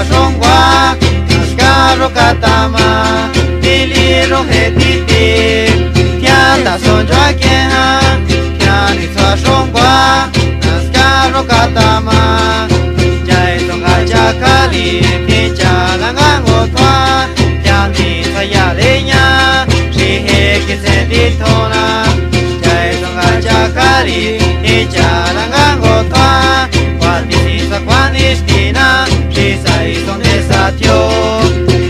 中瓜，那嘎罗嘎达嘛，地里罗黑地地，天大松抓见哈，天里抓中瓜，那嘎罗嘎达嘛，在中嘎加卡里，天加那个我团，天里抓呀嘞呀，谁黑给谁的头呢？在中嘎加卡里，天加那个我团，我的心在关的是那，谁在松的沙丘？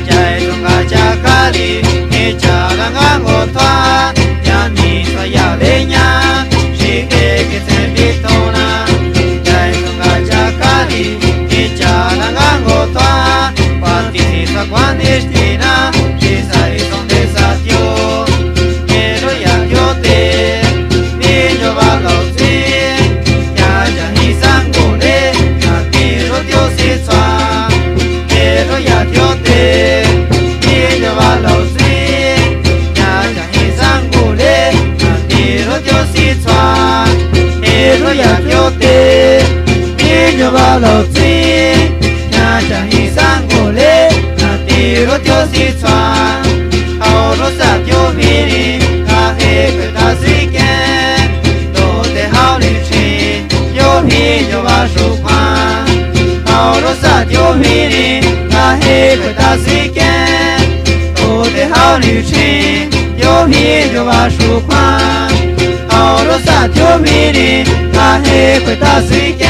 在中嘎加卡里，天加那个我团，天里抓呀嘞呀，谁黑给谁的头呢？在中嘎加卡里，天加那个我团，我的心在关的是那，谁在松的沙丘？耶罗呀哟的，你就把老子。把老子，那张一三过来，那地罗丢西川，好罗萨丢米里，那黑个大水干，都得好里吃，有皮就把手宽，好罗萨丢米里，那黑个大水干，都得好里吃，有皮就把手宽，好罗萨丢米里，那黑个大水干。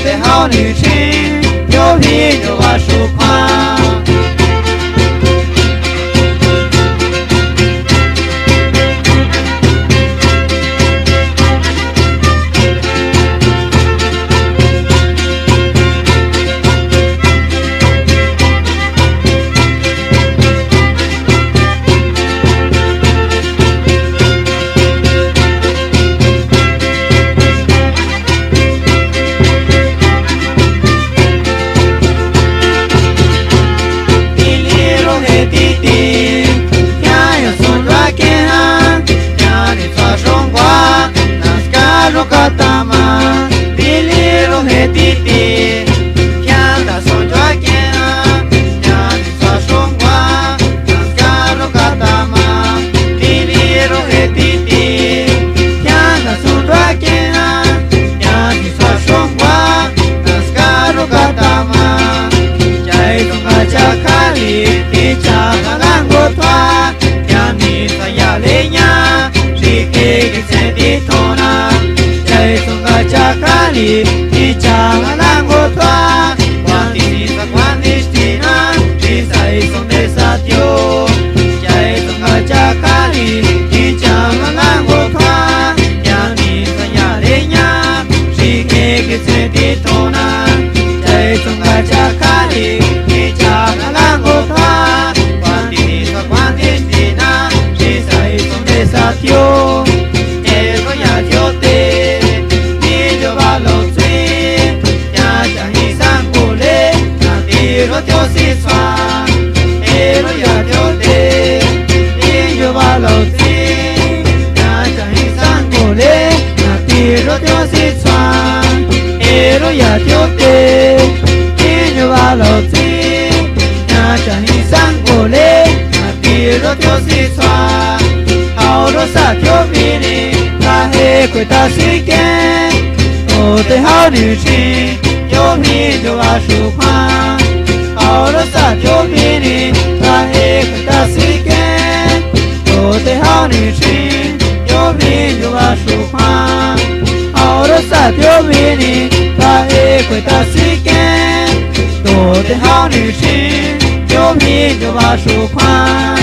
的好旅程，有皮就把手宽。Katama, Biliro Hetiti, Kianda Sonjoakena, Yan Sashongwa, Naskaro Katama, Biliro Hetiti, Kianda Sonjoakena, Yan Sashongwa, Naskaro Katama, Jai Donga Jakali, Kichaka Langotwa, Yani Sayalenya, Shiki Senditona. Jakali, Ichanga Langotwa, Quantisa Quandistina, Chisai son de Satyo, Jai Tonga Jakali, Ichanga Langotwa, Yani Sayalenya, Shike Senditona, Jai Tonga Jakali, Ichanga Langotwa, Quantisa Quandistina, Chisai son de Satyo, Ego ya Yote. Tiêu xí xoa, ê lô ya tiêu tê, đi yo ba lâu xí, nhà chẳng hình sang ngô lê, nhà tì lô tiêu xí xoa, ê lô ya tiêu tê, đi yo ba lâu xí, nhà chẳng hình sang ngô lê, nhà tì lô tiêu xí xoa, hào lô sa tiêu vi ni, ta hê quê ta xí kê, ô tê hào nữ chi, yo mi yo ba su khoa. Ahora sa yo vini, la he cuenta si que, yo te hao ni chi, yo vini yo va su khoa. Ahora sa yo vini, la he cuenta si que, yo te hao ni chi, yo vini yo va su khoa.